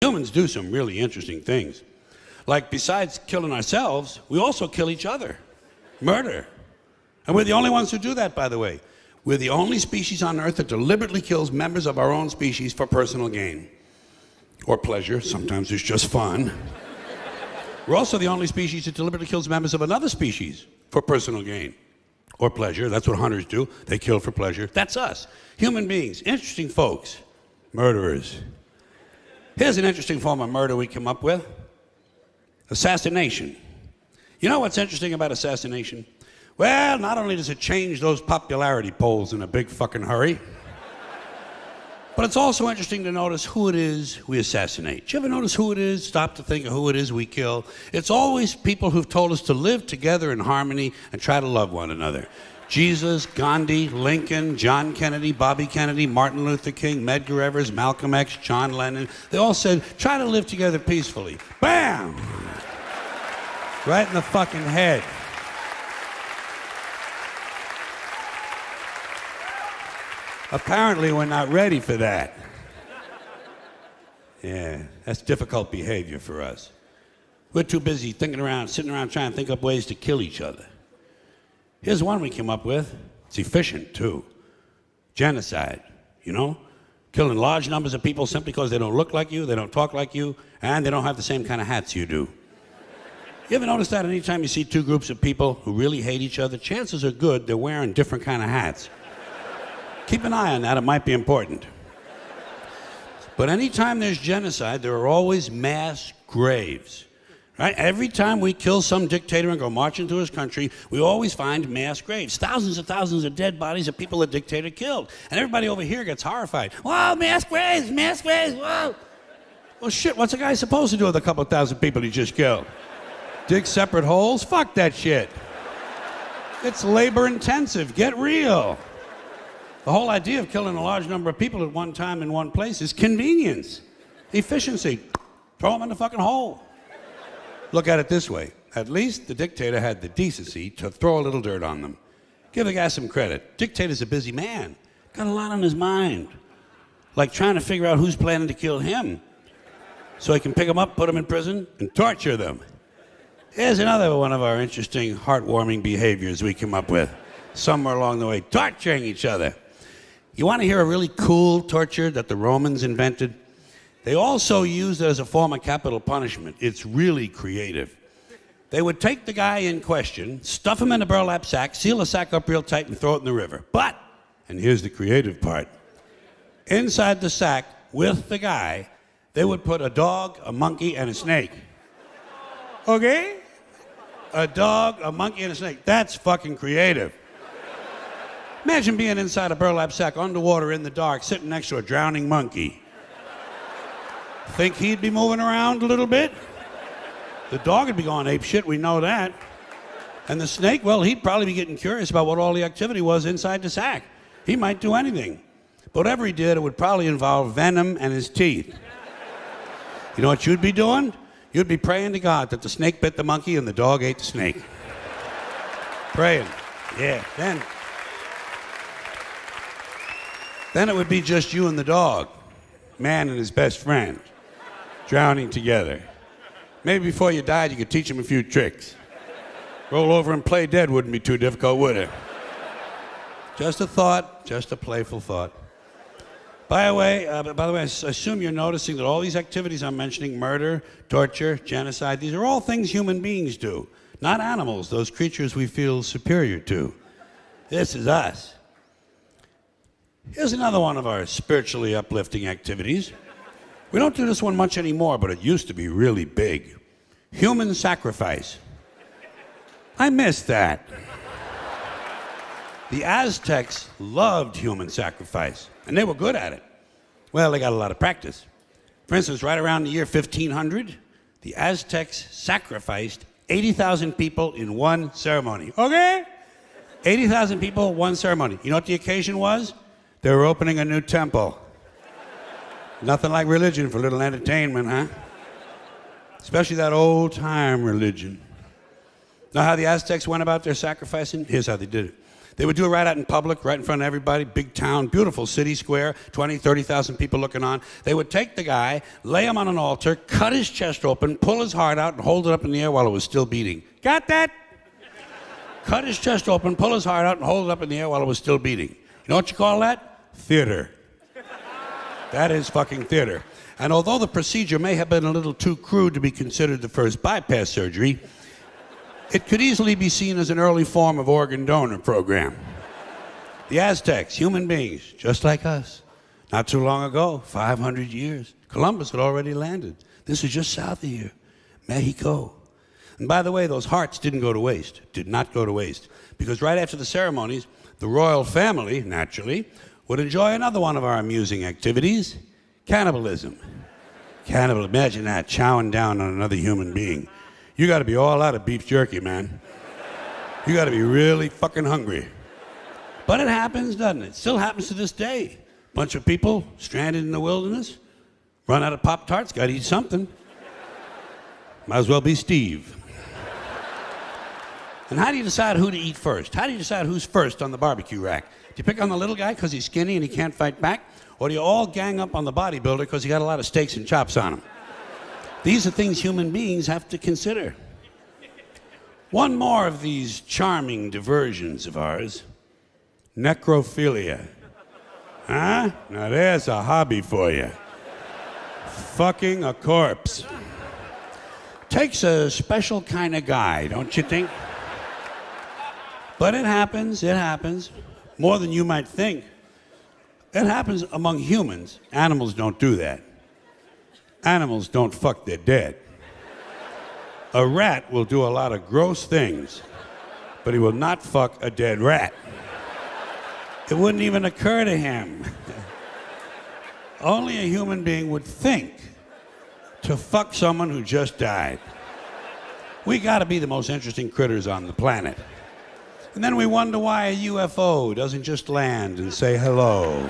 Humans do some really interesting things. Like, besides killing ourselves, we also kill each other. Murder. And we're the only ones who do that, by the way. We're the only species on Earth that deliberately kills members of our own species for personal gain. Or pleasure. Sometimes it's just fun. We're also the only species that deliberately kills members of another species for personal gain. Or pleasure. That's what hunters do. They kill for pleasure. That's us. Human beings. Interesting folks. Murderers. Here's an interesting form of murder we came up with. Assassination. You know what's interesting about assassination? Well, not only does it change those popularity polls in a big fucking hurry, but it's also interesting to notice who it is we assassinate. Do you ever notice who it is? Stop to think of who it is we kill. It's always people who've told us to live together in harmony and try to love one another. Jesus, Gandhi, Lincoln, John Kennedy, Bobby Kennedy, Martin Luther King, Medgar Evers, Malcolm X, John Lennon. They all said, try to live together peacefully. Bam! Right in the fucking head. Apparently, we're not ready for that. Yeah, that's difficult behavior for us. We're too busy sitting around trying to think up ways to kill each other. Here's one we came up with. It's efficient, too. Genocide, you know? Killing large numbers of people simply because they don't look like you, they don't talk like you, and they don't have the same kind of hats you do. You ever notice that anytime you see two groups of people who really hate each other, chances are good they're wearing different kind of hats. Keep an eye on that, it might be important. But anytime there's genocide, there are always mass graves. Right? Every time we kill some dictator and go marching through his country, we always find mass graves. Thousands and thousands of dead bodies of people the dictator killed. And everybody over here gets horrified. Whoa, mass graves, whoa. Well, shit, what's a guy supposed to do with a couple thousand people he just killed? Dig separate holes? Fuck that shit. It's labor intensive. Get real. The whole idea of killing a large number of people at one time in one place is convenience, efficiency. Throw them in the fucking hole. Look at it this way. At least the dictator had the decency to throw a little dirt on them. Give the guy some credit. Dictator's a busy man. Got a lot on his mind. Like trying to figure out who's planning to kill him. So he can pick them up, put them in prison, and torture them. Here's another one of our interesting, heartwarming behaviors we came up with. Somewhere along the way, torturing each other. You want to hear a really cool torture that the Romans invented? They also used it as a form of capital punishment. It's really creative. They would take the guy in question, stuff him in a burlap sack, seal the sack up real tight, and throw it in the river. But, and here's the creative part, inside the sack with the guy, they would put a dog, a monkey, and a snake. Okay? A dog, a monkey, and a snake. That's fucking creative. Imagine being inside a burlap sack underwater in the dark, sitting next to a drowning monkey. Think he'd be moving around a little bit? The dog would be going ape shit, we know that. And the snake, well, he'd probably be getting curious about what all the activity was inside the sack. He might do anything. But whatever he did, it would probably involve venom and his teeth. You know what you'd be doing? You'd be praying to God that the snake bit the monkey and the dog ate the snake. Praying. Yeah, Then it would be just you and the dog, man and his best friend, drowning together. Maybe before you died, you could teach him a few tricks. Roll over and play dead wouldn't be too difficult, would it? Just a thought, just a playful thought. By the way, I assume you're noticing that all these activities I'm mentioning, murder, torture, genocide, these are all things human beings do, not animals, those creatures we feel superior to. This is us. Here's another one of our spiritually uplifting activities. We don't do this one much anymore, but it used to be really big. Human sacrifice. I miss that. The Aztecs loved human sacrifice, and they were good at it. Well, they got a lot of practice. For instance, right around the year 1500, the Aztecs sacrificed 80,000 people in one ceremony. Okay? 80,000 people, one ceremony. You know what the occasion was? They were opening a new temple. Nothing like religion for a little entertainment, huh? Especially that old-time religion. Know how the Aztecs went about their sacrificing? Here's how they did it. They would do it right out in public, right in front of everybody, big town, beautiful city square, 20, 30,000 people looking on. They would take the guy, lay him on an altar, cut his chest open, pull his heart out, and hold it up in the air while it was still beating. Got that? Cut his chest open, pull his heart out, and hold it up in the air while it was still beating. You know what you call that? Theater. That is fucking theater. And although the procedure may have been a little too crude to be considered the first bypass surgery, it could easily be seen as an early form of organ donor program. The Aztecs, human beings, just like us. Not too long ago, 500 years, Columbus had already landed. This is just south of here, Mexico. And by the way, those hearts didn't go to waste, did not go to waste. Because right after the ceremonies, the royal family, naturally, would enjoy another one of our amusing activities, cannibalism. Imagine that, chowing down on another human being. You gotta be all out of beef jerky, man. You gotta be really fucking hungry. But it happens, doesn't it? It still happens to this day. Bunch of people stranded in the wilderness, run out of Pop-Tarts, gotta eat something. Might as well be Steve. And how do you decide who to eat first? How do you decide who's first on the barbecue rack? Do you pick on the little guy because he's skinny and he can't fight back? Or do you all gang up on the bodybuilder because he got a lot of steaks and chops on him? These are things human beings have to consider. One more of these charming diversions of ours, necrophilia. Huh? Now there's a hobby for you. Fucking a corpse. Takes a special kind of guy, don't you think? But it happens, more than you might think. It happens among humans. Animals don't do that. Animals don't fuck their dead. A rat will do a lot of gross things, but he will not fuck a dead rat. It wouldn't even occur to him. Only a human being would think to fuck someone who just died. We gotta be the most interesting critters on the planet. And then we wonder why a UFO doesn't just land and say hello.